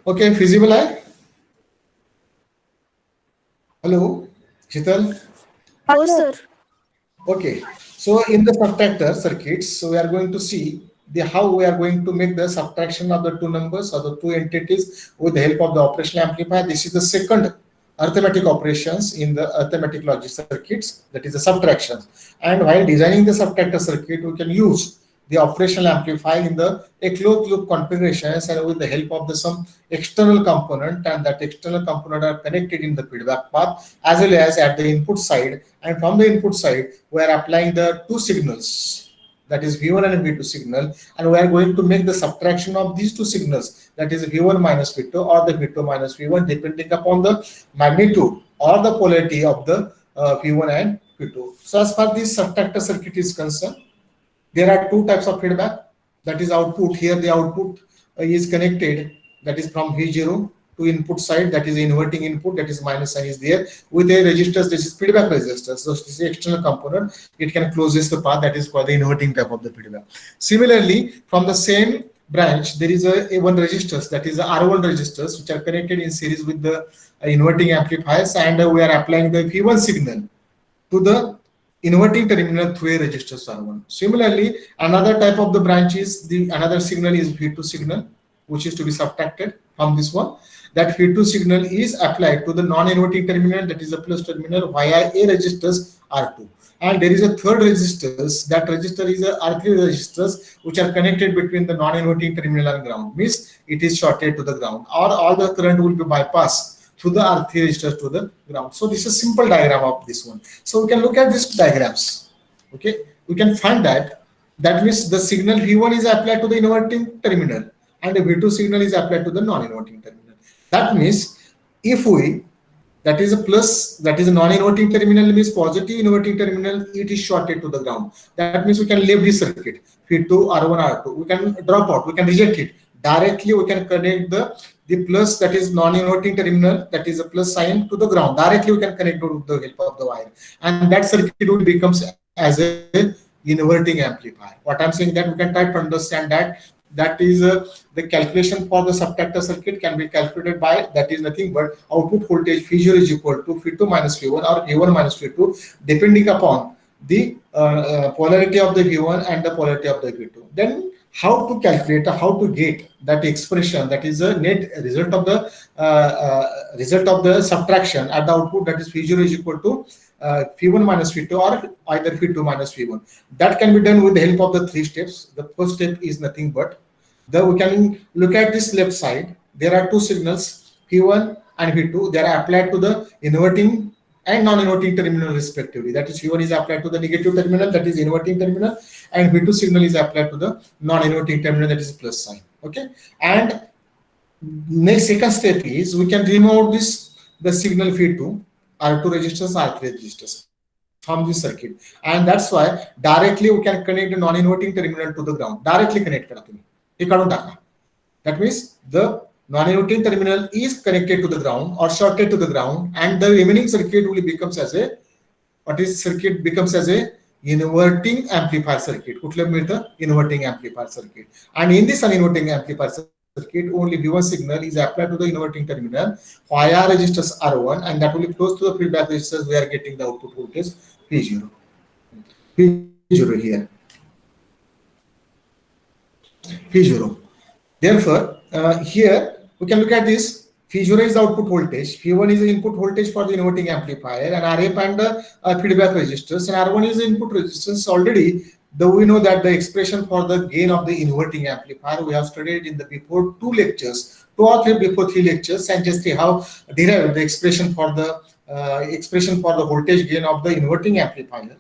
Okay, feasible eye. Hello, Shital. Yes, sir. Okay, so in the subtractor circuits, so we are going to see the how we are going to make the subtraction of the two numbers or the two entities with the help of the operational amplifier. This is the second arithmetic operations in the arithmetic logic circuits, that is the subtraction. And while designing the subtractor circuit, we can use the operational amplifier in the a closed loop configurations and with the help of the some external component, and that external component are connected in the feedback path as well as at the input side. And from the input side we are applying the two signals, that is V1 and V2 signal, and we are going to make the subtraction of these two signals, that is V1 minus V2 or the V2 minus V1, depending upon the magnitude or the polarity of the V1 and V2. So as far this subtractor circuit is concerned, there are two types of feedback, that is output. Here the output is connected, that is from V0 to input side, that is inverting input, that is minus sign is there with a resistors, this is feedback resistor. So this is the external component, it can closes the path, that is for the inverting type of the feedback. Similarly, from the same branch there is a one resistors, that is the R1 resistors, which are connected in series with the inverting amplifiers, and we are applying the V1 signal to the inverting terminal through a resistor R1. Similarly, another type of the branch is the another signal is V2 signal, which is to be subtracted from this one. That V2 signal is applied to the non-inverting terminal, that is the plus terminal, via a resistors R2. And there is a third resistors, that resistor is a R3 resistors which are connected between the non-inverting terminal and ground, means it is shorted to the ground, or all the current will be bypassed through the R3 resistors to the ground. So this is a simple diagram of this one. So we can look at these diagrams. Okay, we can find that means the signal V1 is applied to the inverting terminal and the V2 signal is applied to the non-inverting terminal. That means if we, that is a plus, that is a non-inverting terminal means positive, inverting terminal it is shorted to the ground. That means we can leave this circuit V2 R1 R2, we can drop out, we can reject it directly. We can connect the plus, that is non-inverting terminal, that is a plus sign, to the ground directly. We can connect with the help of the wire, and that circuit will becomes as a inverting amplifier. What I'm saying, that we can try to understand that is the calculation for the subtractor circuit can be calculated by, that is nothing but output voltage V0 is equal to V2 minus V1 or V1 minus V2, depending upon the polarity of the V1 and the polarity of the V2. Then how to calculate, how to get that expression, that is a net result of the subtraction at the output, that is V0 is equal to V1 minus V2 or either V2 minus V1. That can be done with the help of the three steps. The first step is nothing but we can look at this left side. There are two signals V1 and V2. They are applied to the inverting and non-inverting terminal respectively. That is V1 is applied to the negative terminal, that is inverting terminal, and V2 signal is applied to the non-inverting terminal, that is plus sign. Okay, and next second step is we can remove this the signal V2 R2 resistors, R3 resistors from this circuit, and that's why directly we can connect the non-inverting terminal to the ground. Directly connect करा तुम्ही हे काढून टाका. That means the non-inverting terminal is connected to the ground or shorted to the ground, and the remaining circuit will becomes as a circuit becomes as a inverting amplifier circuit. कुठलं मिळतं? Inverting amplifier circuit. And in this inverting amplifier circuit, only V1 signal is applied to the inverting terminal via resistors R1, and that will be close to the feedback resistors. We are getting the output voltage V0. V0 here. V0. Therefore, here we can look at this. V0 is the output voltage, V1 is the input voltage for the inverting amplifier, and Rf and the feedback resistors, and R1 is the input resistance. Already, though we know that the expression for the gain of the inverting amplifier we have studied in the before two lectures, two or three before three lectures, and just how derived the expression for the voltage gain of the inverting amplifier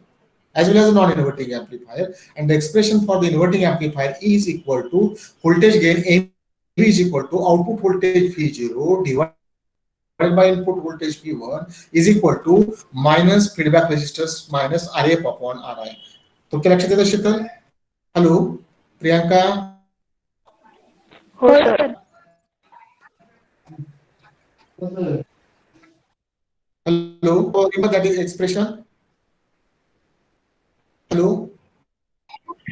as well as a non-inverting amplifier, and the expression for the inverting amplifier is equal to voltage gain AB is equal to output voltage V0 divided by input voltage V1 is equal to minus feedback resistors minus Rf upon Ri. तो क्या लक्षात येतं Sheetal? Hello Priyanka. हो sir. Hello, remember that is expression. Hello.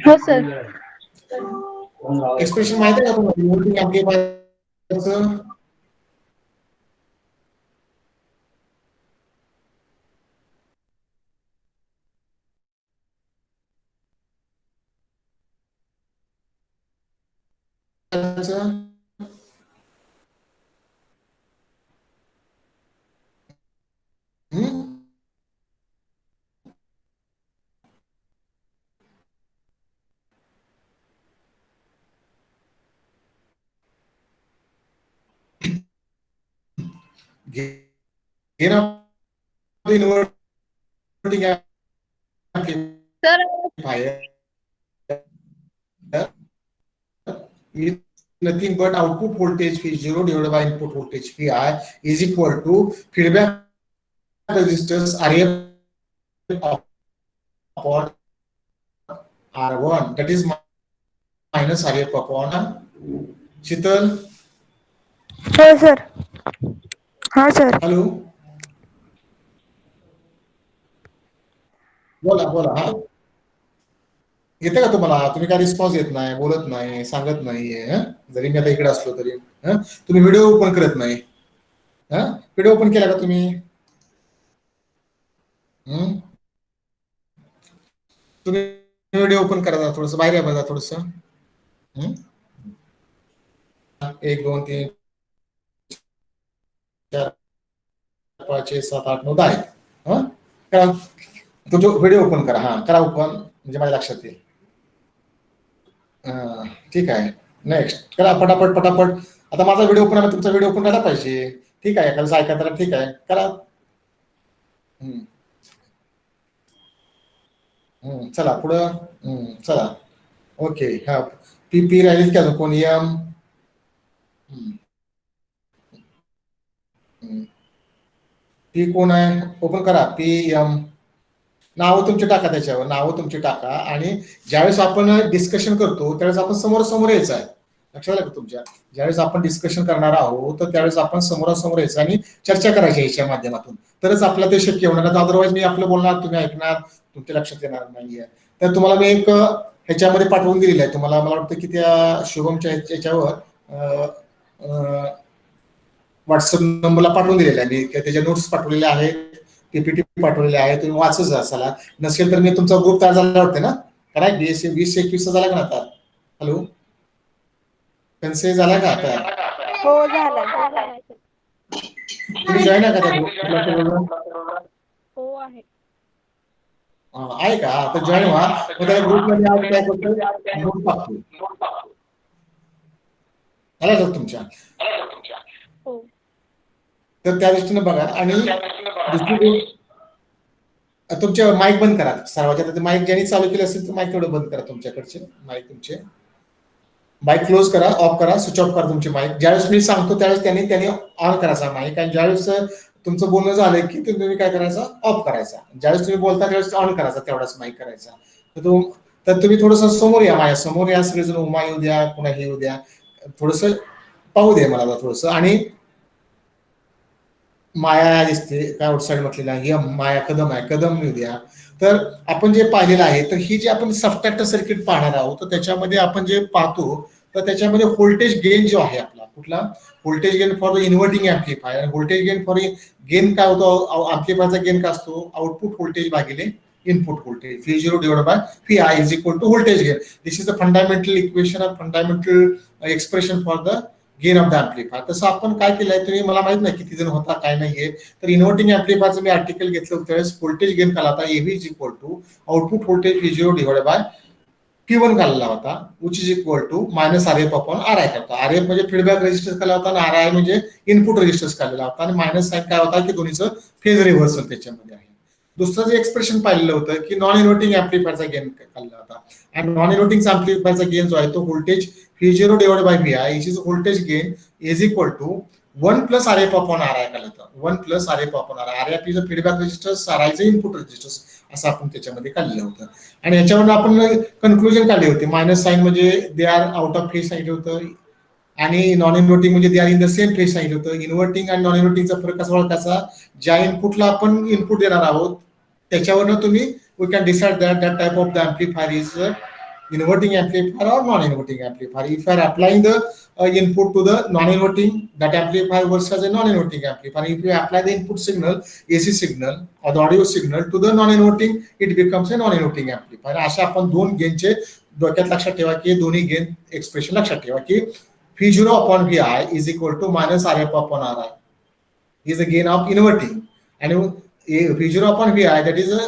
हो sir. Expression माहिती आहे का तुम्हाला? इन्व्हर्टिंग एम्प्लिफायरचं gain of the inverting sir amplifier is nothing but output voltage V0 divided by input voltage Vi is equal to feedback resistance RF upon R1, that is minus RF upon Shital. हो sir. हा sir. Hello, बोला बोला. हा, येते का तुम्हाला? तुम्ही काय रिस्पॉन्स येत नाही, बोलत नाही, सांगत नाहीये. जरी मी आता इकडे असलो तरी तुम्ही व्हिडिओ ओपन करत नाही. व्हिडिओ ओपन केला का तुम्ही? तुम्ही व्हिडिओ ओपन करा, थोडस बाहेर या बघा थोडस. 1 2 3 4 5 6 7 8 9 10 करा. तो जो व्हिडिओ ओपन करा. करा ओपन, म्हणजे माझ्या लक्षात येईल. ठीक आहे. नेक्स्ट करा पटापट पटापट. आता माझा व्हिडिओ ओपन आहे, तुमचा व्हिडिओ ओपन करायला पाहिजे. ठीक आहे, एखादं ऐका तर ठीक आहे, करा. चला पुढं. चला ओके. पी पी राहिली का कोण? एम पी कोण आहे? ओपन करा. पी एम नावं तुमची टाका, त्याच्यावर नावं तुमची टाका. आणि ज्यावेळेस आपण डिस्कशन करतो त्यावेळेस आपण समोरासमोर यायचं आहे. लक्षात आलं का तुमच्या? ज्यावेळेस आपण डिस्कशन करणार आहोत तर त्यावेळेस आपण समोरासमोर यायचं आणि चर्चा करायची याच्या माध्यमातून, तरच आपल्याला ते शक्य होणार. अदरवाईज मी आपलं बोलणार, तुम्ही ऐकणार, तुमच्या लक्षात येणार नाहीये. तर तुम्हाला मी एक ह्याच्यामध्ये पाठवून दिलेलं आहे तुम्हाला. मला वाटतं की त्या शुभमच्या ह्याच्यावर व्हॉट्सअप नंबरला पाठवून दिलेला आहे मी. त्याच्या नोट्स पाठवलेल्या आहेत, पीपीटी पाठवलेले आहे. तुम्ही वाचच असाला. नसेल तर मी तुमचा ग्रुप तयार झाला वाटते ना? काय बीएससी 20-21 झाला का आता? हॅलो, कन्से झाला का आता? हो झालाय. तुम्ही जॉईन आहे का त्या ग्रुपला? हो आहे. आहे का? तर जॉईन व्हा. मग त्या ग्रुपमध्ये आज काय करतो, नोट टाकतो. आला तर तुमच्या? हो. तर त्या दृष्टीने बघा. आणि दुसरी तुमच्या माईक बंद करा सर्वांच्या. माईक ज्यांनी चालू केले असेल तर माईक तेवढं बंद करा. तुमच्याकडचे माईक, तुमचे माईक क्लोज करा, ऑफ करा, स्विच ऑफ करा तुमचे माईक. ज्यावेळेस मी सांगतो त्यावेळेस त्यांनी ऑन करायचा माईक. आणि ज्यावेळेस तुमचं बोलणं झालं की तुम्ही काय करायचं, ऑफ करायचा. ज्यावेळेस तुम्ही बोलता त्यावेळेस ऑन करायचा, तेवढाच माईक करायचा. तर तुम्ही थोडस समोर या, माझ्या समोर या. सगळेजण उमा येऊ द्या, पुन्हा हे येऊ द्या, थोडस पाहू द्या मला थोडस. आणि माया दिसते काय आउटसाइड म्हटलेला आहे, माया कदम आहे, कदम येऊ द्या. तर आपण जे पाहिलेलं आहे, तर ही जे आपण सबट्रॅक्टर सर्किट पाहणार आहोत, तर त्याच्यामध्ये आपण जे पाहतो तर त्याच्यामध्ये व्होल्टेज गेन जो आहे आपला, कुठला voltage gain for the inverting amplifier. Voltage gain for gain काय होतो, ऍम्प्लिफायरचा गेन काय असतो, आउटपुट व्होल्टेज भागिले input voltage. V0 divided by Vi is equal to voltage gain. This is the fundamental equation of fundamental expression for the gain of the amplifier. तसं आपण काय केलंय, तुम्ही मला माहित नाही किती जण होता काय नाहीये. तर इन्व्हर्टिंग ऍम्प्लिफायरचं मी आर्टिकल घेतलं होतं त्यावेळेस व्होल्टेज गेन काढला होता, AV is equal to output voltage V0 divided by P1 काढला होता, which is equal to minus RF upon RI करता. RF म्हणजे फीडबॅक रेजिस्टन्स काढला होता आणि RI म्हणजे इनपुट रेजिस्टन्स काढलेला होता. आणि मायनस साईन काय होता की दोन्हीचं फेज रिव्हर्सल त्याच्यामध्ये आहे. दुसरं जे एक्सप्रेशन पाहिलेलं होतं की नॉन इन्व्हर्टिंग ऍम्प्लिफायरचा गेन काढला होता. आणि नॉन इन्व्हर्टिंग ऍम्प्लिफायरचा गेन जो आहे तो voltage V0 divided by Vi, which is voltage gain is equal to 1 plus RF upon RI काढलं होतं. 1 plus RF upon RI. RF is a feedback resistance, RI is a input resistance, असं आपण त्याच्यामध्ये काढलेलं होतं. आणि याच्यावर आपण कन्क्लुजन काढले होते. मायनस साईन म्हणजे they are out of phase सांगितलं होतं, आणि नॉन इन्व्हर्टिंग म्हणजे they are in the same phase सांगितलं होतं. इन्व्हर्टिंग आणि नॉन इन्व्हर्टिंगचा फरक कसा ओळखायचा, ज्या इनपुटला आपण इनपुट देणार आहोत त्याच्यावरनं तुम्ही we can decide that type of the amplifier is inverting amplifier or non-inverting amplifier. If you are applying the input to the non-inverting, that amplifier works as a non-inverting amplifier. If you apply the input signal, AC signal or the audio signal to the non-inverting, it becomes a non-inverting amplifier. अशा आपण दोन गेनचे डोक्यात लक्षात ठेवा की दोन्ही gain expression लक्षात ठेवा की V0 upon Vi is equal to minus Rf upon Ri is the gain of inverting, and V0 upon Vi, that is a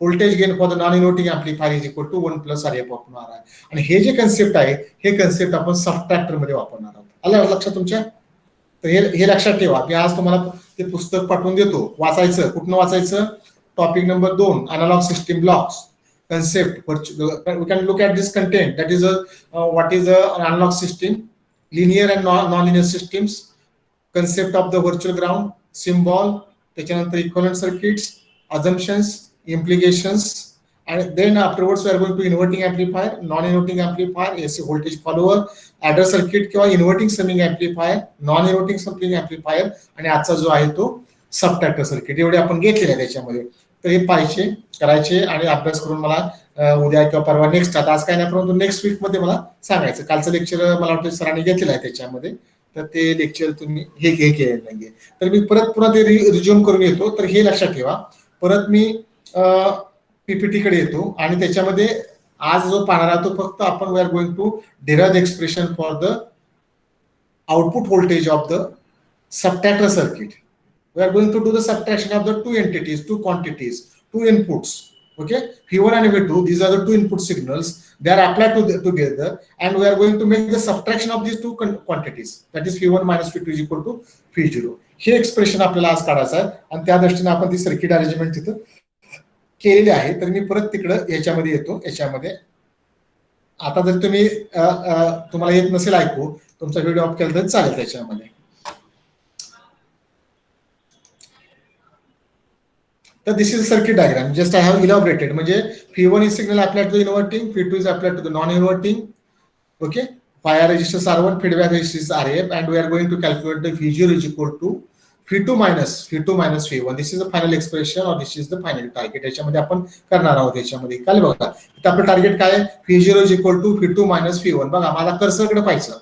voltage gain for the non-inverting amplifier, is equal to 1 plus Rf upon Ri. आणि हे जे concept आहे हे concept आपण subtractor मध्ये वापरणार आहोत. आलं लक्षात तुमच्या? तर हे लक्षात ठेवा. मी आज तुम्हाला ते पुस्तक पाठवून देतो, वाचायचं. कुठनं वाचायचं? Topic number 2, analogue system blocks concept. We can look at this content, that is what is an analog system, linear and non-linear systems, concept of the virtual ground, symbol, त्याच्यानंतर equivalent circuits, assumptions, implications, and then afterwards we are going to inverting amplifier, non-inverting amplifier, AC voltage follower, adder circuit किंवा inverting summing amplifier, non-inverting summing amplifier, आणि आजचा जो आहे तो subtractor circuit. एवढे आपण घेतलेले आहे त्याच्यामध्ये. तर हे पाहिजे करायचे आणि अभ्यास करून मला उद्या किंवा परवा नेक्स्ट, आता आज काय नाही परंतु नेक्स्ट वीक मध्ये मला सांगायचं. कालचं लेक्चर मला वाटतं सरांनी घेतलेलं आहे त्याच्यामध्ये, तर ते लेक्चर तुम्ही हे केलेलं नाहीये. तर मी परत पुन्हा ते रिझ्यूम करून येतो. तर हे लक्षात ठेवा. परत मी पीपीटी कडे येतो आणि त्याच्यामध्ये आज जो पाहणार आहे तो फक्त आपण we are going to derive the expression for the output voltage of the subtractor circuit. We are going to do the subtraction of the two entities, two quantities, two inputs. Okay, V1 and V2, these are the two input signals. They are applied together, and we are going to make the subtraction of these two quantities. That is V1 minus V2 is equal to V0. हे expression आपल्याला आज काढायचं आहे आणि त्या दृष्टीने आपण ती सर्किट अरेंजमेंट तिथं केलेली आहे. तर मी परत तिकडं याच्यामध्ये येतो. याच्यामध्ये आता जर तुम्ही तुम्हाला येत नसेल ऐकू, तुमचा व्हिडिओ ऑफ केला तर चालेल. त्याच्यामध्ये तर this is circuit diagram. Just I have elaborated. म्हणजे V1 is signal applied to the inverting, V2 is applied to the non-inverting. Okay, fire resistance R1, feedback resistance RF, and we are going to calculate the V0 is equal to V2 minus V1. This is the final expression or this is the final target. याच्यामध्ये आपण करणार आहोत. याच्यामध्ये काय बघा, इथं आपलं target काय आहे? V0 is equal to V2 minus V1. बघा मला कर्सरकडे पाहायचं.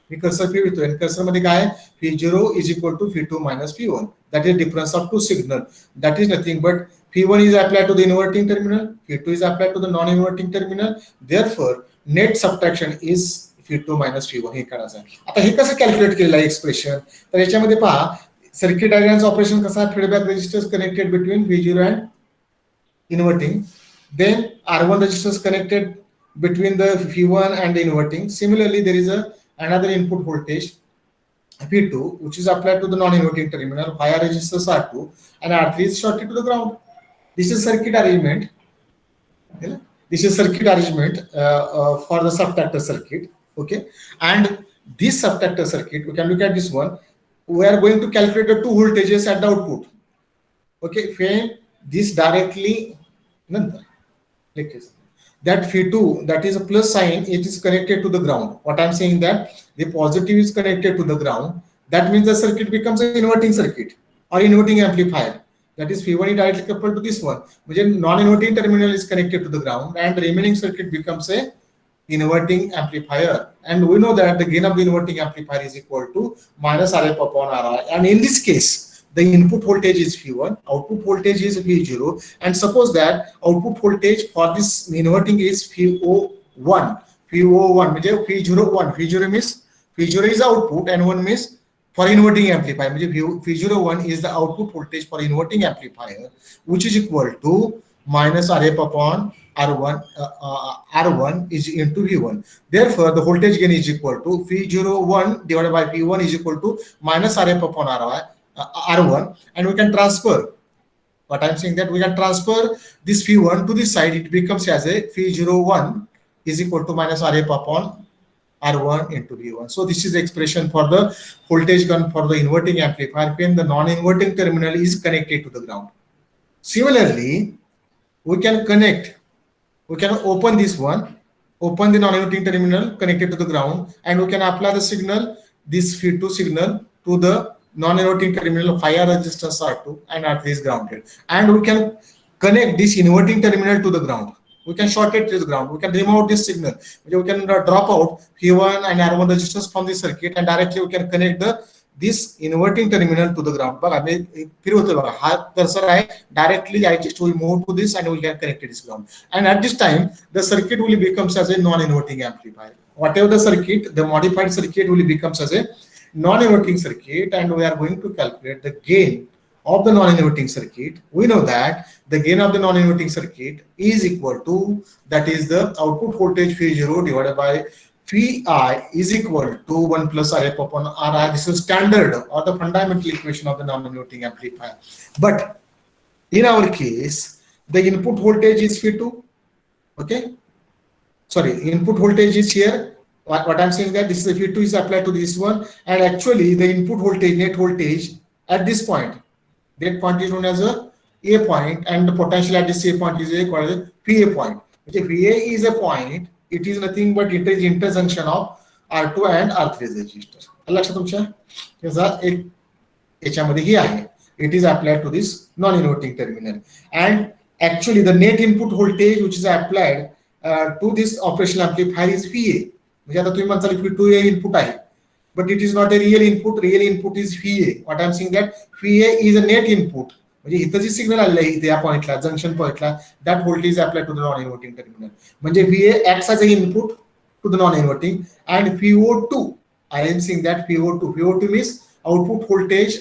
मी कर्सर फिरवतोय आणि कर्सर मध्ये काय आहे? V0 is equal to V2 minus V1. That is difference of two signal. That is nothing but V1 is applied to the inverting terminal, V2 is applied to the non-inverting terminal. Therefore, net subtraction is V2 minus V1. हे करायचं आहे. आता हे कसं calculate केलेलं आहे expression? तर याच्यामध्ये पहा, सर्किट डायग्रामचं ऑपरेशन कसं आहे? Feedback resistors connected between V0 and inverting. Then R1 resistors connected between the V1 and the inverting. Similarly, there is another input voltage V2 which is applied to the non-inverting terminal via resistors R2, and R3 is shorted to the ground. This is circuit arrangement. This is circuit arrangement for the subtractor circuit. Okay, and this subtractor circuit, we can look at this one. We are going to calculate the two voltages at the output. Okay, when this directly that V2, that is a plus sign, it is connected to the ground. What I am saying that the positive is connected to the ground. That means the circuit becomes an inverting circuit or inverting amplifier. That is V1 is directly coupled to this one. म्हणजे non-inverting terminal is connected to the ground and the remaining circuit becomes a inverting amplifier. And we know that the gain of the inverting amplifier is equal to minus Rf upon Ri. And in this case, the input voltage is V1, output voltage is V0, and suppose that output voltage for this inverting is VO1. VO1 म्हणजे V01. V0 means V0 is output and 1 means for inverting amplifier. म्हणजे V01 is the output voltage for inverting amplifier, which is equal to minus Rf upon R1. R1 is into V1. Therefore, the voltage gain is equal to V01 divided by V1 is equal to minus Rf upon R1, and we can transfer. What I'm saying that we can transfer this V1 to this side. It becomes as a V01 is equal to minus Rf upon R1 into V1. So this is the expression for the voltage gain for the inverting amplifier when the non-inverting terminal is connected to the ground. Similarly, we can open this one, open the non-inverting terminal connected to the ground, and we can apply the signal, this V2 signal, to the non-inverting terminal via resistance R2, and R3 is grounded, and we can connect this inverting terminal to the ground. We can shortcut this ground. We can remove this signal. We can drop out P1 and R1 resistors from the circuit, and directly we can connect this inverting terminal to the ground. बघा मी फिर होतं बघा हा cursor आहे directly I just will move to this and we can connect this ground. And at this time the circuit will becomes as a non-inverting amplifier. Whatever the circuit, the modified circuit will becomes as a non-inverting circuit, and we are going to calculate the gain of the non-inverting circuit. We know that the gain of the non-inverting circuit is equal to, that is the output voltage V0 divided by Vi is equal to 1 plus Rf upon Ri. This is standard or the fundamental equation of the non-inverting amplifier. But in our case, the input voltage is V2. Okay. Sorry, input voltage is here. What I'm saying that this is V2 is applied to this one, and actually the input voltage, net voltage at this point, that point is known as a point, and the potential at this A point is called as VA point. Okay, VA is a point. It is nothing but it is interjunction of R2 and R3 resistor. लक्षात तुमच्या याचा एक याच्यामध्ये ही आहे. It is applied to this non-inverting terminal, and actually the net input voltage which is applied to this operational amplifier is VA. म्हणजे आता तुम्ही म्हणताल V2 हे इनपुट आहे, but it is not a real input. Real input is VA. What I am saying that VA is a net input. म्हणजे इथं जी signal आलेलं आहे इथे या पॉइंटला, जंक्शन पॉइंटला, that voltage apply to the non inverting terminal. म्हणजे VA acts as an input to the non-inverting, and VO2, I am saying that VO2 means output voltage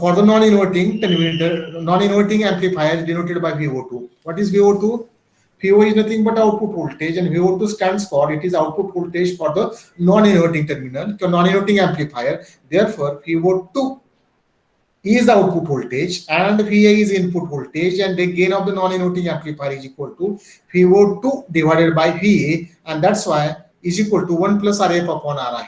for the non-inverting terminal, non-inverting amplifier denoted by VO2. What is VO2? VO is nothing but output voltage, and VO2 stands for, it is output voltage for the non-inverting terminal, the non-inverting amplifier. Therefore, VO2 is the output voltage and VA is input voltage, and the gain of the non-inverting amplifier is equal to VO2 divided by VA, and that's why is equal to 1 plus Rf upon Ri.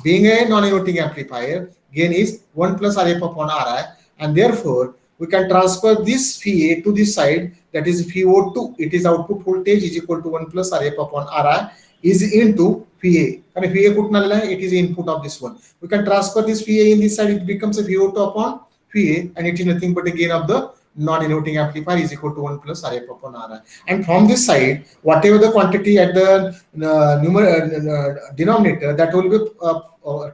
Being a non-inverting amplifier, gain is 1 plus Rf upon Ri, and therefore we can transfer this VA to this side, that is VO2, it is output voltage is equal to 1 plus Rf upon Ri is into VA. And VA कुठून आलेला आहे, it is input of this one. We can transfer this VA in this side, it becomes a VO2 upon VA, and it is nothing but the gain of the non-inverting amplifier is equal to 1 plus Rf upon Ri. And from this side, whatever the quantity at the denominator, that will be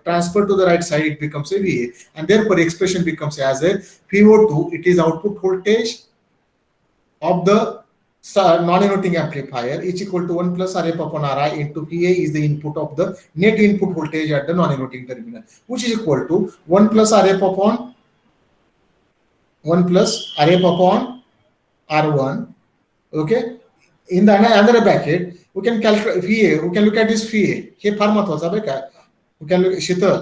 transferred to the right side, it becomes a VA, and therefore expression becomes as a VO2, it is output voltage of the non-inverting amplifier is equal to 1 plus Rf upon Ri into VA is the input of the net input voltage at the non-inverting terminal, which is equal to 1 plus Rf upon R1. Okay, in the another bracket we can calculate VA. We can look at this VA. हे फार महत्त्वाचं आहे का. We can look Sheetal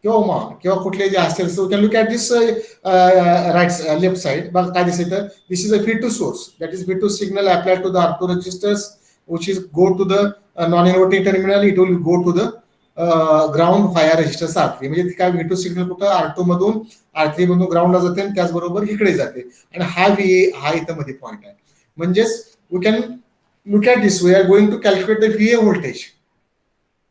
किंवा उमा किंवा कुठले जे असेल, so we can look at this left side. बघा काय दिसतं, this is a V2 source, that is V2 signal applied to the R2 resistors, which is go to the non-inverting terminal, it will go to the ground fire resistance R3. म्हणजे काय V2 signal कुठं R2 मधून R3 मधून ग्राउंडला जाते, आणि त्याचबरोबर इकडे जाते, आणि हा VA हा इथं मध्ये पॉइंट आहे. म्हणजेच we can look at this, we are going to calculate the VA voltage.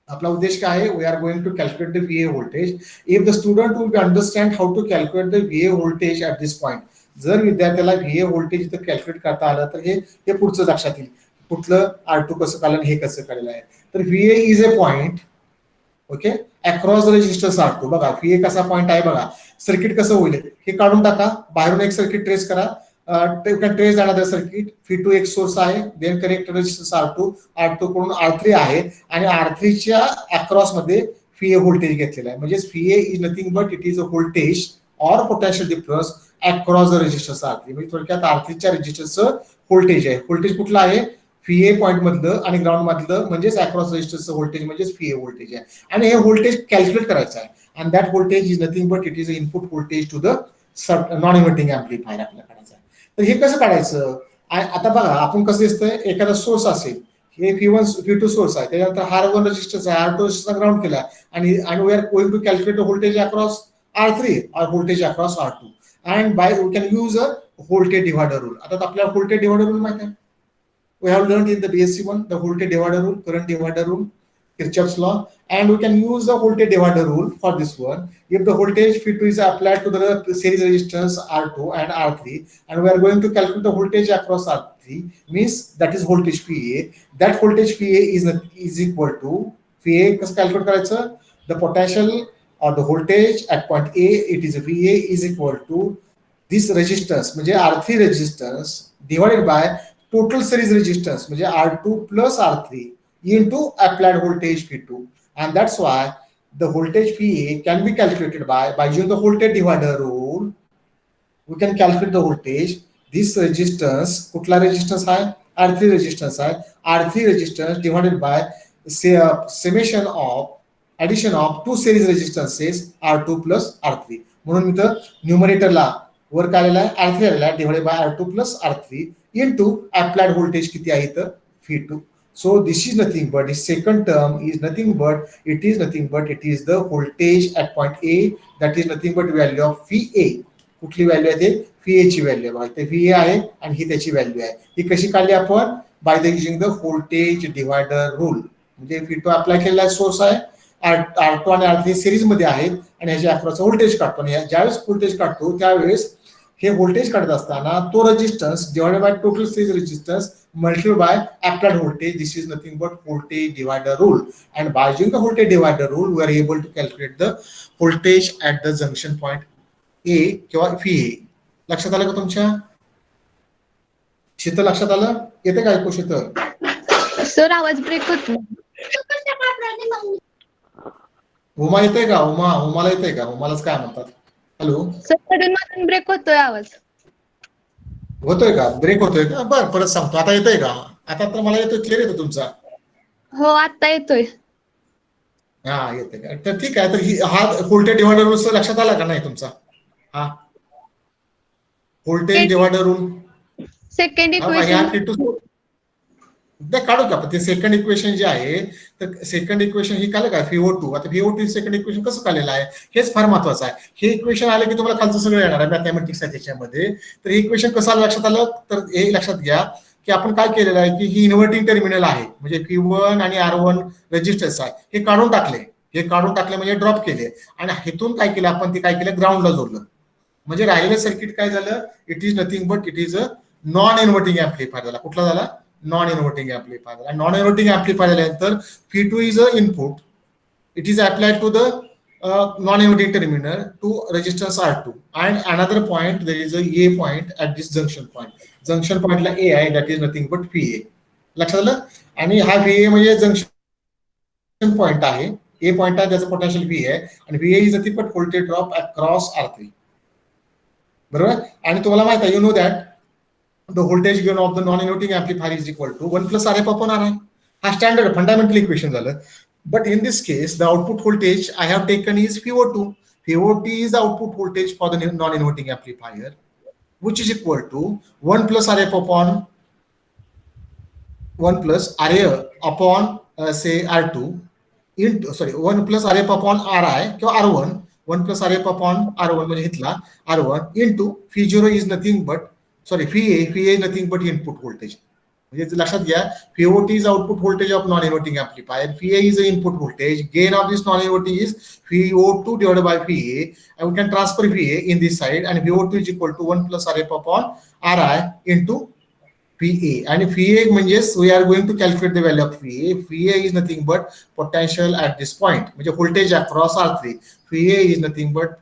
आपला उद्देश काय आहे, we are going to calculate the VA voltage. If the student will understand how to calculate the VA voltage at this point, जर विद्यार्थ्याला VA voltage इथं calculate करता आलं तर हे पुढचं लक्षात येईल, कुठलं R2 कसं काढलं हे कसं काढलं आहे. तर VA is a point okay across the resistors R2. बघा VA कसा पॉइंट आहे, बघा सर्किट कसं होईल हे काढून टाका, बाहेरून एक सर्किट ट्रेस करा, ट्रेस अनदर सर्किट. V2 एक सोर्स आहे, देन कनेक्ट रेजिस्टर्स R2 कडून R3 आहे, आणि R3 च्या अक्रॉस मध्ये VA व्होल्टेज घेतलेला आहे. म्हणजे VA is nothing but it is a voltage or potential difference across the resistors R3. म्हणजे थोडक्यात R3 च्या रेजिस्टरचं व्होल्टेज आहे. व्होल्टेज कुठला आहे, VA पॉइंट मधलं आणि ग्राउंड मधलं, म्हणजेच अक्रॉस रेजिस्टरचं व्होल्टेज म्हणजेच VA व्होल्टेज आहे, आणि हे व्होल्टेज कॅल्क्युलेट करायचं आहे. And that voltage is nothing but it is a input voltage to the non inverting amplifier आपल्याला काढायचं आहे. तर हे कसं काढायचं, आता बघा आपण कसं दिसतंय, एखादा सोर्स असेल, हे V2 सोर्स आहे, त्यानंतर R1 रेजिस्टन्स आहे, R2 रेजिस्टन्स ग्राउंड केला, आणि we are going to calculate voltage across R3 और voltage across R2, and by we can use a voltage divider rule. आता आपल्याला व्होल्टेज डिवायडर रूल माहिती आहे. We have learned in the BSc 1 the voltage divider rule, current divider rule. Kirchhoff's law, and we can use the voltage divider rule for this one. If the voltage P2 is applied to the series resistance R2 and R3, and we are going to calculate the voltage across R3, means that is voltage PA. That voltage PA is equal to PA. कसं calculate करायचं? The potential or the voltage at point A, it is VA is equal to this resistance म्हणजे R3 resistance divided by total series resistance म्हणजे R2 plus R3 into applied voltage P2, and that's why the voltage PA can be calculated by using the voltage divider rule. We can calculate the voltage. This resistance कुठला resistance आहे? R3 resistance आहे. R3 resistance divided by summation of addition of two series resistances R2 plus R3. म्हणून मी तर न्यूमरेटरला वर काय आलेला आहे? R3 आलेला आहे divided by R2 plus R3 into applied voltage किती आहे इथं? V2. So this is nothing but the second term is nothing but it is the voltage at point A, that is nothing but value of VA. कुठली value आहे ते? VA ची value आहे. ते VA आहे आणि ही त्याची व्हॅल्यू आहे. ही कशी काढली आपण? By the using the voltage divider rule. म्हणजे V2 अप्लाय केलेला सोर्स आहे, R2 आणि R3 सिरीज मध्ये आहेत आणि ह्याच्या अक्रॉसचा व्होल्टेज काढतो. आणि ज्यावेळेस व्होल्टेज काढतो त्यावेळेस हे व्होल्टेज काढत असताना तो resistance divided by total series resistance multiplied by applied voltage. This is nothing but voltage divider rule, and by using the voltage divider rule we are able to calculate the voltage at the junction point A किंवा VA. लक्षात आलं का तुमच्या? शीतल लक्षात आलं? येते का ऐकू शीतल? सर आवाज ब्रेक होतो. उमा येते का? उमाला येते का? उमालाच काय म्हणतात? हॅलो सर मधून ब्रेक होतोय आवाज. होतोय का? ब्रेक होतोय का? बरं परत सांगतो. आता येतोय का? आता तर मला येतोय, क्लिअर येतो तुमचा. हो आता येतोय. हा येते का? तर ठीक आहे. तर हा व्होल्टेज डिवायडर रूल लक्षात आला का नाही तुमचा? हा voltage divider rule second equation काढू का? ते सेकंड इक्वेशन जे आहे तर सेकंड इक्वेशन ही काढलं का? VO2. आता VO2 सेकंड इक्वेशन कसं काढलेलं आहे हेच फार महत्वाचं आहे. हे इक्वेशन आलं की तुम्हाला खालचं सगळं येणार आहे मॅथमॅटिक्स आहे त्याच्यामध्ये. तर हे इक्वेशन कसं आलं लक्षात आलं? तर हे लक्षात घ्या की आपण काय केलेलं आहे की ही इन्व्हर्टिंग टर्मिनल आहे म्हणजे P1 आणि R1 रेजिस्टन्स आहे, हे काढून टाकले म्हणजे ड्रॉप केले आणि हेतून काय केलं आपण? ते काय केलं? ग्राउंडला जोडलं. म्हणजे राहिलेलं सर्किट काय झालं? It is nothing but it is a non inverting amplifier झाला. कुठला झाला? Non inverting amplifier. आणि नॉन इन्व्हर्टिंग ऍम्प्लिफायर झाल्यानंतर P2 is a input, it is applied to the non-inverting terminal to resistance R2, and another point there is a A point at this junction point ला A आहे, that is nothing but VA. लक्षात आलं? आणि हा VA म्हणजे junction point आहे, A point आहे, त्याचं पोटेन्शियल V आहे आणि VA is nothing but voltage drop across R3. बरोबर? आणि तुम्हाला माहिती आहे, you know that the voltage gain of the non-inverting amplifier is equal to 1 plus RF upon RI. हा स्टँडर्ड फंडामेंटल इक्वेशन झालं. But in this case, the output voltage I have taken is VO2. VO2 is the output voltage for the non-inverting amplifier, which is equal to 1 plus RF upon 1 plus RA upon say R2 into 1 plus RF upon RI किंवा R1. 1 plus RF upon R1 म्हणजे इथला R1 into V0 is nothing but VA is nothing but input voltage. म्हणजे लक्षात घ्या, VOT is output voltage of non-inverting amplifier, VA is the input voltage, gain of this non-inverting is VO2 divided by VA, and we can transfer VA in this side, and VO2 is equal to 1 plus RF upon RI into VA. And VA म्हणजेच we are going to calculate the value of VA. VA is nothing but potential at this point, म्हणजे voltage across R3. VA is nothing but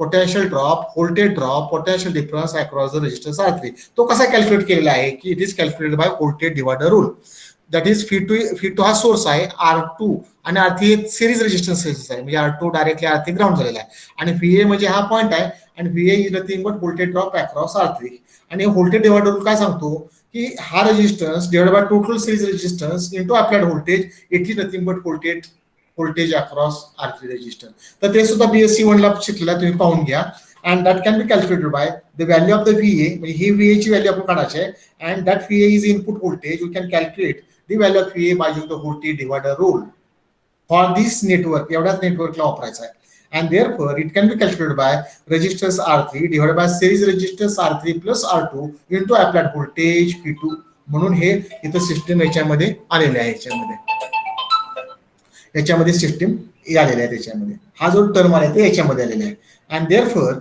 potential drop, voltage drop, potential difference across the resistance R3. तो कसा calculate केलेला आहे की it is calculated by voltage divider rule. That is V2 हा source आहे, R2 आणि R3 series resistance आहे, म्हणजे R2 डायरेक्टली R3 ग्राउंड झालेला आहे आणि VA म्हणजे हा पॉइंट आहे आणि VA is nothing but voltage drop across R3. आणि व्होल्टेज डिवायडर रूल काय सांगतो की हा resistance divided by total series resistance into applied voltage, it is nothing but voltage across R3 resistance. तर ते सुद्धा BSc 1 ला शिकलेला, तुम्ही पाहून घ्या. and that can be calculated by the value of the VA. म्हणजे ही VA ची व्हॅल्यू आपण काढायची आहे, and that VA is input voltage. We can calculate the value of VA by using the voltage divider rule for this network. एवढाच नेटवर्कला वापरायचा आहे, and therefore it can be calculated by resistance R3 divided by series resistance R3 plus R2 into applied voltage P2. म्हणून हे इथं system याच्यामध्ये आलेले आहे. याच्यामध्ये याच्यामध्ये सिस्टीम आलेला आहे. त्याच्यामध्ये हा जो टर्म आहे ते याच्यामध्ये आलेला आहे. And therefore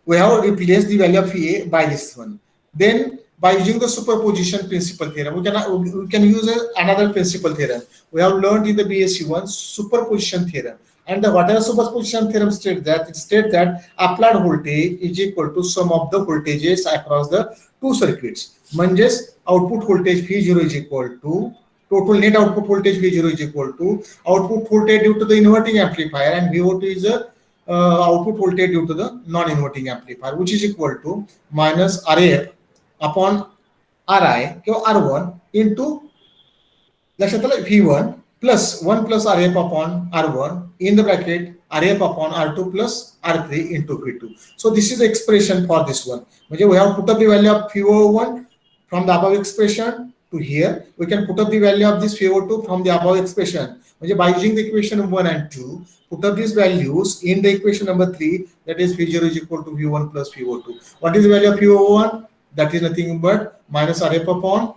we have replaced the value of VA by this one. Then by using the superposition principle theorem, we can use another principle theorem. We have learned in the BSc1 superposition theorem. And the whatever superposition theorem states that it states that applied voltage is equal to sum of the voltages across the two circuits. म्हणजेच output voltage V0 is equal to total net output voltage V0 is equal to output voltage due to the inverting amplifier, and VO2 is a output voltage due to the non-inverting amplifier, which is equal to minus RAF upon RI R1 into लक्षात आलं V1 plus 1 plus RAF upon R1 in the bracket RAF upon R2 plus R3 into V2. So this is the expression for this one. म्हणजे we have put up the value of VO1 from the above expression to here. We can put up the value of this VO2 from the above expression. म्हणजे by using the equation 1 and 2, put up these values in the equation number 3, that is V0 is equal to V1 plus VO2. What is the value of VO1? That is nothing but minus RF upon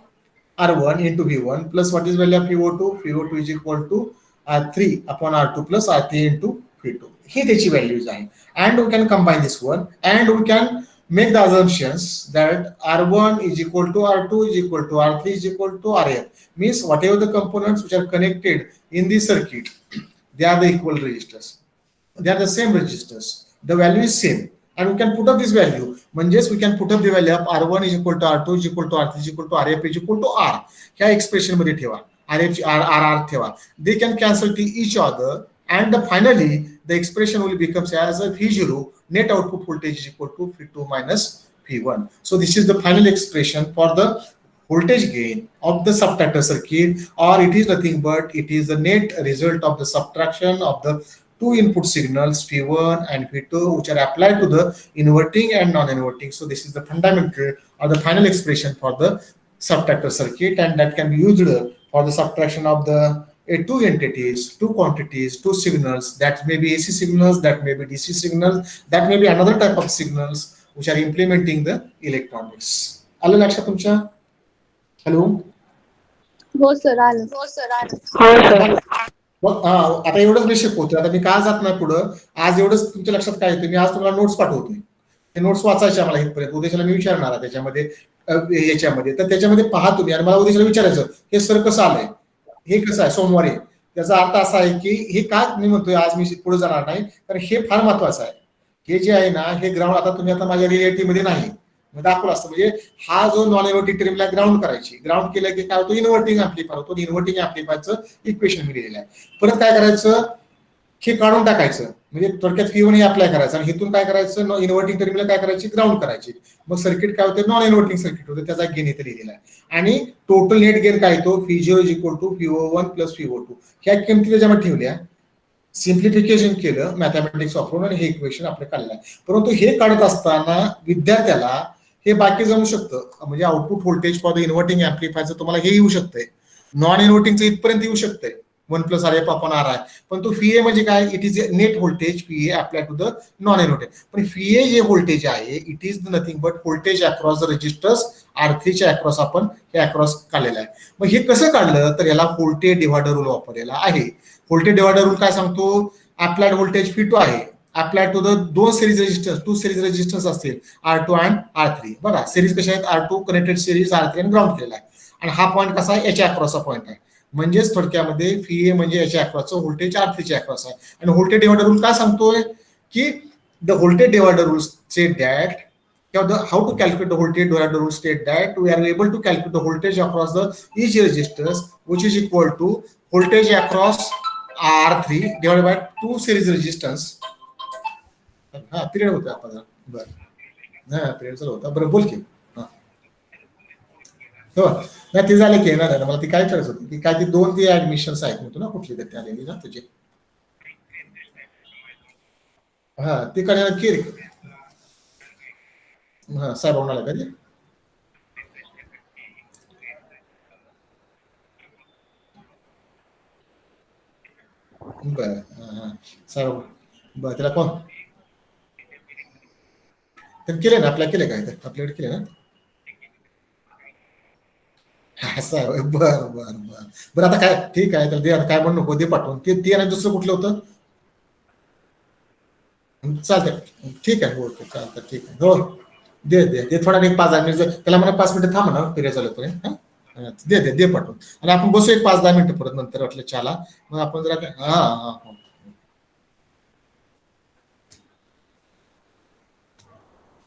R1 into V1 plus what is value of VO2? VO2 is equal to R3 upon R2 plus R3 into V2. ही त्याची values आहे. And we can combine this one and we can make the assumptions that R1 is equal to R2 is equal to R3 is equal to RF. Means whatever the components which are connected in the circuit, they are the equal resistors. They are the same resistors. The value is same. And we can put up this value. म्हणजेच we can put up the value of R1 is equal to R2 is equal to R3 is equal to RF is equal to R. ह्या expression मध्ये ठेवा. RF RR ठेवा. They can cancel to each other and finally the expression will become as a V0 net output voltage is equal to V2 minus V1. So this is the final expression for the voltage gain of the subtractor circuit, or it is nothing but it is the net result of the subtraction of the two input signals V1 and V2 which are applied to the inverting and non-inverting. So this is the fundamental or the final expression for the subtractor circuit, and that can be used for the subtraction of the two entities, two quantities, two signals. That may be AC signals, that may be DC signals, that may be another type of signals which are implementing the electronics. आलं लक्षात तुमच्या? Hello. हो sir आलं. आता एवढंच मी शिकवतोय. आता मी का जात नाही पुढं, आज एवढंच तुमच्या लक्षात काय येतं, मी आज तुम्हाला नोट्स पाठवतोय. ते नोट्स वाचायचे आम्हाला इथपर्यंत. उद्याच्याला मी विचारणार आहे त्याच्यामध्ये याच्यामध्ये, तर त्याच्यामध्ये पहा तुम्ही आणि मला उद्याच्याला विचारायचं हे सर कसं आलंय, हे कसं आहे सोमवारी. त्याचा अर्थ असा आहे की हे का मी म्हणतोय आज मी पुढे जाणार नाही, कारण हे फार महत्वाचं आहे. हे जे आहे ना हे ग्राउंड, आता तुम्ही आता माझ्या रियालिटी मध्ये नाही दाखवलं असतं. म्हणजे हा जो नॉन इन्व्हर्टिंग टर्मिनल ग्राउंड करायची, ग्राउंड केलं की काय होतं, इन्व्हर्टिंग ऍम्प्लिफायर होतो. इन्व्हर्टिंग ऍम्प्लिफायरचं इक्वेशन मी दिलेलं आहे. परत काय करायचं, हे काढून टाकायचं, म्हणजे थोडक्यात V1 हे अप्लाय करायचं आणि इथून काय करायचं, इन्व्हर्टिंग टर्मिनल काय करायची, ग्राउंड करायची. मग सर्किट काय होतं, नॉन इन्व्हर्टिंग सर्किट होतं. त्याचा गेन इथे लिहिलेला आहे. आणि टोटल नेट गेन काय येतो, V0 is equal to VO1 plus VO2. ह्या किमती त्याच्यामध्ये ठेवल्या, सिम्प्लिफिकेशन केलं मॅथमॅटिक्स वापरून आणि हे इक्वेशन आपलं काढलं आहे. परंतु हे काढत असताना विद्यार्थ्याला हे बाकी जमू शकतं. म्हणजे output voltage for the inverting ऍम्प्लिफायरचं तुम्हाला हे येऊ शकतंय, नॉन इन्व्हर्टिंगचं इथपर्यंत येऊ शकतंय 1 प्लस RF अपॉन RI. पण तो VA म्हणजे काय, it is net voltage VA apply to the non inverting. पण VA जे व्होल्टेज आहे it is nothing but voltage across the resistors R3 च्या अक्रॉस आपण हे अक्रॉस काढलेलं आहे. मग हे कसं काढलं तर याला व्होल्टेज डिव्हायडर रूल वापरलेला आहे. व्होल्टेज डिव्हायडर रूल काय सांगतो, अप्लाइड व्होल्टेज V2 आहे अप्लाइड टू द दोन series resistance, two series resistance असतील R2 अँड R3. बघा सिरीज कशा आहेत, R2 कनेक्टेड सिरीज, R3 आणि ग्राउंड केलेला आहे. आणि हा पॉईंट कसा आहे, याच्या अक्रॉसचा पॉईंट आहे. म्हणजेच थोडक्यामध्ये VA म्हणजे याच्या अक्रॉसचं व्होल्टेज R3 च्या अक्रॉस आहे. आणि व्होल्टेज डिव्हायडर रूल काय सांगतोय की the voltage divider rule state that how to calculate the voltage divider rule state that we are able to calculate the voltage across the each resistors which is equal to voltage across R3 divided by two series resistance. हा period होता आपण बरं, हा period चालू होता. बरं बोल की. हो नाही ते झाले की ना, मला ती काय करायचं होती की काय ती दोन ती ऍडमिशन्स आहेत म्हणतो ना कुठली तर आलेली ना तुझी. हा ती काय केली हा साहेब होणार का ते. बरं सर बरं त्याला कोण केले ना, अप्लाय केले काय, अप्लाय केले ना. असं आहे. बरं बरं बरं बरं. आता काय ठीक आहे, तर दे, आता काय म्हणू नको, दे पाठवून. ते आणि दुसरं कुठलं होतं? चालतंय, ठीक आहे, ओके, चालतं, ठीक आहे, हो. दे दे दे, थोडा एक 5-10 मिनिट त्याला म्हणा, 5 मिनिटं थांब ना, फिरायला चालू पर्यंत. हा, दे दे दे पाठवून. आणि आपण बसू एक 5-10 मिनिटं परत नंतर वाटलं चहाला. मग आपण जरा हा हा हा.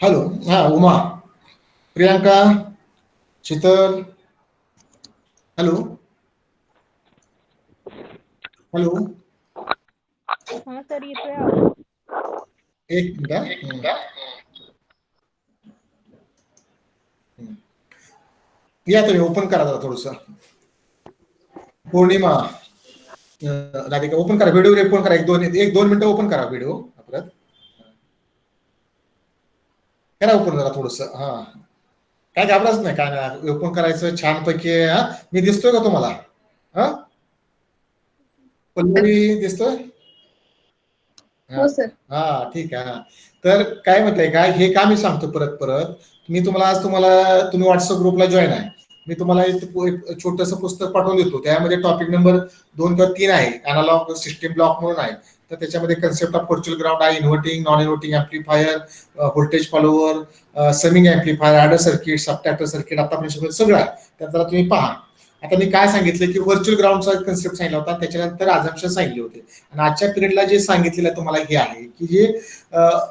हॅलो, हा उमा, प्रियांका, शीतल, हॅलो हॅलो. हा सर, येतोय आवाज. एक मिनिट हा. या तुम्ही ओपन करा जरा थोडस. पौर्णिमा, राधिका, ओपन करा व्हिडिओ, ओपन करा, 1-2 मिनिटं ओपन करा व्हिडिओ परत. करा ओपन जरा थोडस. हा, काय घाबराच नाही, काय नाही, ओपन करायचं छानपैकी. हा, मी दिसतोय का तुम्हाला? हा, पल्लवी दिसतोय? हा हो सर. हा, ठीक आहे. हा, तर काय म्हटलंय का, हे का मी सांगतो परत परत. मी तुम्हाला आज तुम्ही व्हॉट्सअप ग्रुपला जॉईन आहे. मी तुम्हाला एक छोटंसं पुस्तक पाठवून देतो. त्यामध्ये टॉपिक नंबर 2 किंवा 3 आहे, अॅनालॉग सिस्टीम ब्लॉक म्हणून आहे. तर त्याच्यामध्ये कन्सेप्ट ऑफ व्हर्च्युअल ग्राउंड आहे, inverting, non inverting amplifier, voltage follower, summing amplifier, adder circuit, subtractor circuit, आतापर्यंत सगळं आहे. त्यात तुम्ही पहा. आता मी काय सांगितलं की व्हर्च्युअल ग्राउंडचा कन्सेप्ट सांगितला होता, त्याच्यानंतर अझम्पशन सांगितले होते. आणि आजच्या पिरियडला जे सांगितलेलं तुम्हाला हे आहे की जे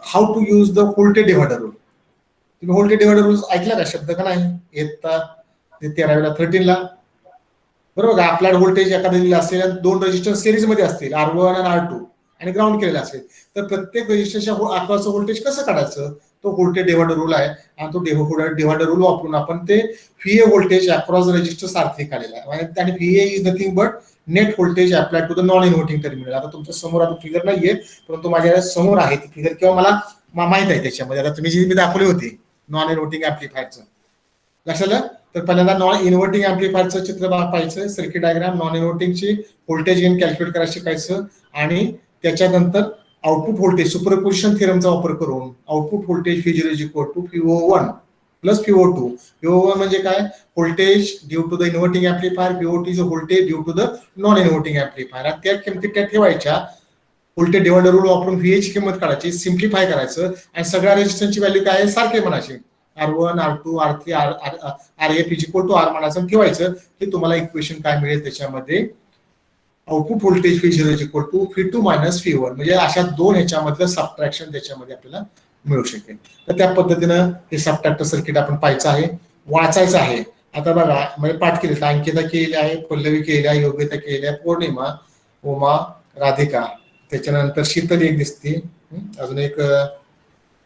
how to use the voltage divider rule. तुम्ही व्होल्टेज डिव्हायडर रूल ऐकला का शब्द का नाही येत? 13 बरोबर का? आपल्याला व्होल्टेज एखाद्या असलेल्या 2 रेजिस्टर सिरीज मध्ये असतील, R1 आणि R2, आणि ग्राउंड केलेला असेल, तर प्रत्येक रेजिस्टरच्या अक्रॉसचं व्होल्टेज कसं काढायचं? तो व्होल्टेज डिव्हायडर रूल आहे. आणि तो डिव्हायडर रूल वापरून आपण ते व्हीए व्होल्टेज अक्रॉस रेजिस्टर सारखे काढलेला आहे. आणि VA is nothing but net voltage apply to the non inverting terminal. आता तुमच्या समोर आता फिगर नाहीये, परंतु माझ्या समोर आहे ती फिगर, किंवा मला माहित आहे त्याच्यामध्ये. आता तुम्ही जी मी दाखवली होती नॉन इन्व्हर्टिंग ऍम्प्लिफायरचं, लक्षात आलं? तर पहिल्यांदा नॉन इन्व्हर्टिंग ऍम्प्लिफायरचं चित्र पाहायचं, सर्किट डायग्राम, नॉन इन्व्हर्टिंगची व्होल्टेज गेन कॅल्क्युलेट करायला शिकायचं. आणि त्याच्यानंतर आउटपुट व्होल्टेज सुपरपोजिशन थिअरमचा वापर करून output voltage V0 is equal to PO1 plus PO2. PO1 म्हणजे काय? Voltage due to the inverting amplifier. PO2 is voltage due to the non inverting amplifier. आणि त्या किमती त्या ठेवायच्या. व्होल्टेज डिव्हायडर रूल वापरून व्हीए ची किंमत काढायची, सिम्प्लिफाय करायचं, आणि सगळ्या रेजिस्टन्सची व्हॅल्यू काय आहे सारखे म्हणायचे. R1, R2, R3, RF is equal to R म्हणायचं, ठेवायचं. हे तुम्हाला इक्वेशन काय मिळेल त्याच्यामध्ये? Output voltage V0 is equal to V2 minus V1. म्हणजे अशा 2 ह्याच्यामधलं सबट्रॅक्शन त्याच्यामध्ये आपल्याला मिळू शकेल. तर त्या पद्धतीनं हे सबट्रॅक्टर सर्किट आपण पाहायचं आहे, वाचायचं आहे. आता बघा, म्हणजे पाठ केले, अंकिता केलेली आहे, पल्लवी केलेली आहे, योग्यता केलेली आहे, पौर्णिमा, उमा, राधिका, त्याच्यानंतर शीतल एक दिसते,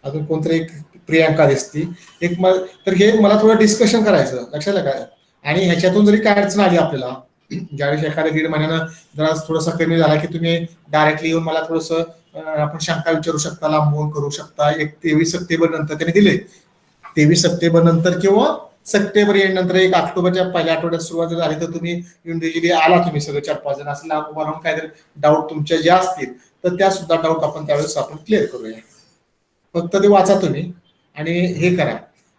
अजून कोणतरी एक प्रियांका दिसती एक. तर हे मला थोडं डिस्कशन करायचं, लक्षात आलं काय? आणि ह्याच्यातून जरी काय अडचण आली आपल्याला, ज्यावेळेस एखाद्या 1.5 महिन्यानं जरा थोडासा कमी झाला की तुम्ही डायरेक्टली येऊन मला थोडंसं आपण शंका विचारू शकता, लांबवून करू शकता. 23 सप्टेंबर नंतर त्याने दिले, 23 सप्टेंबर नंतर किंवा सप्टेंबर एंड नंतर 1 ऑक्टोबरच्या पहिल्या आठवड्यात सुरुवात झाली, तर तुम्ही इंडिव्हिज्युअली आला, तुम्ही सगळे 4-5 जण असं लांब उभा राहून काहीतरी डाऊट तुमच्या ज्या असतील, तर त्या सुद्धा डाऊट आपण त्यावेळेस आपण क्लिअर करूया. फक्त ते वाचा तुम्ही आणि हे करा.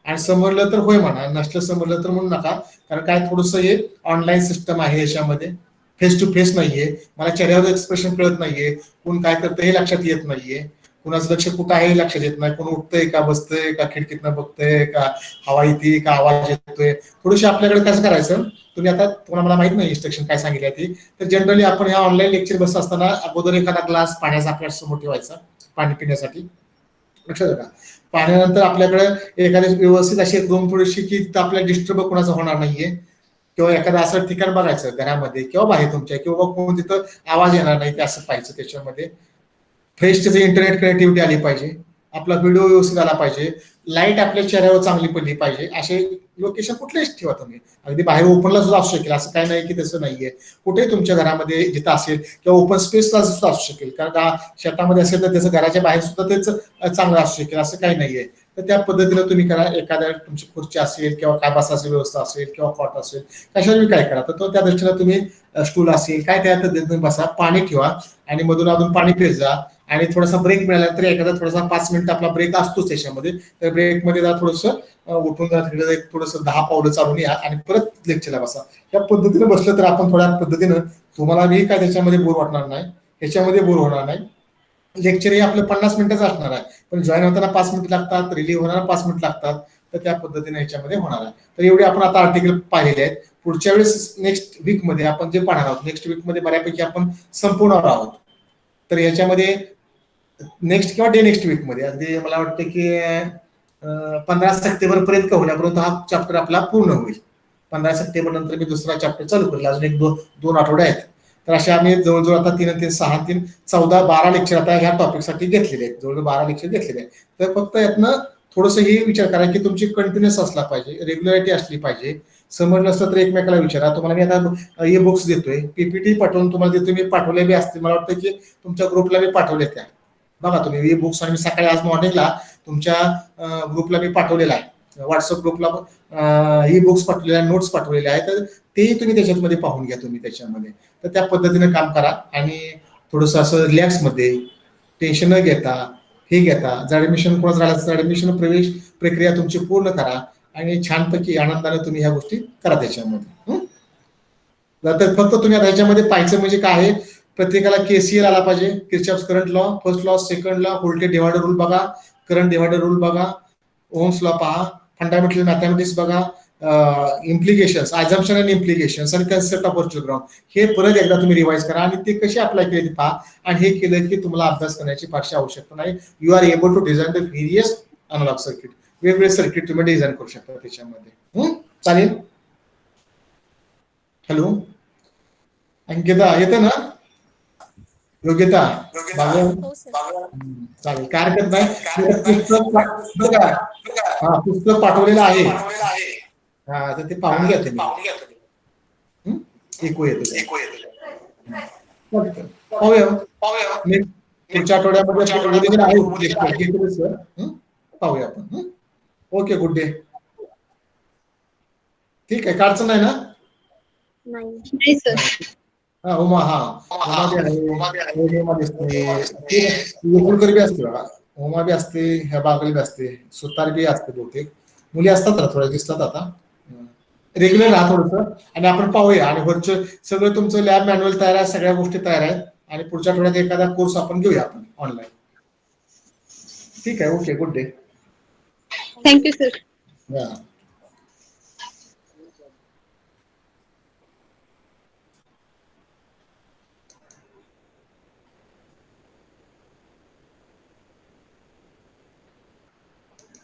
आणि समजलं तर होय म्हणा, नसलं समजलं तर म्हणू नका. कारण काय, थोडंसं हे ऑनलाईन सिस्टम आहे, याच्यामध्ये फेस टू फेस नाहीये. मला चेहऱ्यावर एक्सप्रेशन कळत नाहीये, कोण काय करतं हे लक्षात येत नाहीये, कुणाचं लक्ष कुठं आहे हे लक्षात येत नाही, कोण उठतंय का, बसतंय का, खिडकीतनं बघतंय का, हवा येते का, आवाज येतोय. थोडीशी आपल्याकडे कसं करायचं, तुम्ही आता तुम्हाला मला माहित नाही इन्स्ट्रक्शन काय सांगितलं ती, तर जनरली आपण ह्या ऑनलाईन लेक्चर बसत असताना अगोदर एखादा ग्लास पाण्याचा आपल्या समोर ठेवायचा पाणी पिण्यासाठी, लक्षात का? पाण्यानंतर आपल्याकडे एखादी व्यवस्थित अशी रूम थोडीशी की आपल्याला डिस्टर्ब कोणाचं होणार नाहीये, किंवा एखादं असं ठिकाण बघायचं घरामध्ये किंवा बाहेर तुमच्या, किंवा कोण तिथं आवाज येणार नाही ते असं पाहिजे. त्याच्यामध्ये फ्रेश त्याचं इंटरनेट कनेक्टिव्हिटी आली पाहिजे, आपला व्हिडिओ व्यवस्थित आला पाहिजे, लाईट आपल्या चेहऱ्यावर चांगली पडली पाहिजे. असे लोकेशन कुठलेच ठेवा तुम्ही, अगदी बाहेर ओपनला सुद्धा असू शकेल, असं काही नाही की तसं नाहीये. कुठेही तुमच्या घरामध्ये जिथं असेल किंवा ओपन स्पेसला सुद्धा असू शकेल, कारण शेतामध्ये असेल तर त्याचं घराच्या बाहेर सुद्धा त्याच चांगलं असू शकेल, असं काही नाहीये. तर त्या पद्धतीनं तुम्ही करा. एखाद्या तुमची खुर्ची असेल किंवा काय बसायची व्यवस्था असेल किंवा कॉट असेल, कशाला मी काय करा, तर तो त्या दृष्टीनं तुम्ही स्टूल असेल काय त्या पद्धतीने बसा, पाणी ठेवा आणि मधून अधून पाणी पित जा. आणि थोडासा ब्रेक मिळाला तर एखादा थोडासा 5 मिनिट आपला ब्रेक असतोच त्याच्यामध्ये. तर ब्रेकमध्ये जरा थोडंसं उठून जरा एक थोडंसं 10 पावलं चालून या आणि परत लेक्चरला बसा. या पद्धतीने बसलं तर आपण थोड्या पद्धतीनं तुम्हाला बी काय त्याच्यामध्ये बोर वाटणार नाही, ह्याच्यामध्ये बोर होणार नाही. लेक्चर हे आपलं 50 मिनिटाचं असणार आहे, पण जॉईन होताना 5 मिनिट लागतात, रिलीव्ह होताना 5 मिनिट लागतात. तर त्या पद्धतीने ह्याच्यामध्ये होणार आहे. तर एवढे आपण आता आर्टिकल पाहिलेले आहेत. पुढच्या वेळेस नेक्स्ट वीकमध्ये आपण जे पाहणार आहोत, नेक्स्ट वीकमध्ये बऱ्यापैकी आपण संपवणार आहोत. तर याच्यामध्ये नेक्स्ट किंवा डे नेक्स्ट वीकमध्ये अगदी मला वाटतं की 15 सप्टेंबर पर्यंत का होण्यापर्यंत हा चॅप्टर आपला पूर्ण होईल. 15 सप्टेंबर नंतर मी दुसरा चॅप्टर चालू करेल. अजून एक दोन आठवडे आहेत. तर असे आम्ही जवळजवळ आता 3 आणि 3 6 3 14-12 लेक्चर आता ह्या टॉपिकसाठी घेतलेले आहेत. जवळजवळ 12 लेक्चर घेतलेले आहेत. तर फक्त यातनं थोडंसं हे विचार करा की तुमची कंटिन्युअस असला पाहिजे, रेग्युलरिटी असली पाहिजे. समजलं असतं तर एकमेकाला विचारा. तुम्हाला मी आता ई बुक्स देतोय, पीपीटी पाठवून तुम्हाला देतोय, मी पाठवले बी असते. मला वाटतं की तुमच्या ग्रुपला मी पाठवले त्या. बघा तुम्ही ई बुक्स, आणि मी सकाळी आज मॉर्निंगला तुमच्या ग्रुपला मी पाठवलेला आहे. व्हॉट्सअप ग्रुपला ई बुक्स पाठवलेले आहे, नोट्स पाठवलेले आहेत. तर तेही तुम्ही त्याच्यामध्ये पाहून घ्या तुम्ही त्याच्यामध्ये. तर त्या पद्धतीने काम करा आणि थोडंसं असं रिलॅक्समध्ये टेन्शन न घेता हे घेता ऍडमिशन कोणाचं राहिलं तर ऍडमिशन प्रवेश प्रक्रिया तुमची पूर्ण करा आणि छानपैकी आनंदाने तुम्ही ह्या गोष्टी करा त्याच्यामध्ये. तर फक्त तुम्ही आता ह्याच्यामध्ये पाहायचं म्हणजे काय आहे, प्रत्येकाला केसीएल आला पाहिजे, Kirchhoff's current law, first law, second law, voltage divider rule बघा, करंट डिव्हायडर रूल बघा, ओम्स लॉ पहा, फंडामेंटल मॅथमॅटिक्स बघा, इम्प्लिकेशन्स, अझम्पशन अँड इम्प्लिकेशन्स आणि कन्सेप्ट ऑफ व्हर्च्युअल ग्राउंड हे परत एकदा तुम्ही रिवाइज करा आणि ते कसे अप्लाय केले ते पहा. आणि हे केलं की तुम्हाला अभ्यास करण्याची फारशी आवश्यकता नाही. You are able to design the various analogue circuit. वेगवेगळे सर्किट तुम्ही डिझाईन करू शकता त्याच्यामध्ये. चालेल. हॅलो अंकिता, येतं ना? योग्यता चालेल, काय हरकत नाही. पुस्तक बघा, हा पुस्तक पाठवलेलं आहे. हा तर ते पाहून घ्या तुम्ही. ऐकू येतं. पाहूया पुढच्या आठवड्यामध्ये उद्या आहे. पाहूया आपण. Okay, good day. ठीक आहे, काढचं नाही ना? नाही सर. हा उमा, उमा बी आहे, उमा दिसते, येगुळकर बी असते बघा, उमा बी असते, ह्या बागल बी असते, सुतार बी असते, बहुतेक मुली असतात ना, थोड्या दिसतात आता. रेग्युलर राहा थोडंसं आणि आपण पाहूया. आणि व्हर्च्युअल सगळं तुमचं लॅब मॅन्युअल तयार आहे, सगळ्या गोष्टी तयार आहेत. आणि पुढच्या आठवड्यात एखादा कोर्स आपण घेऊया आपण ऑनलाईन. ठीक आहे, okay, good day. Thank you sir.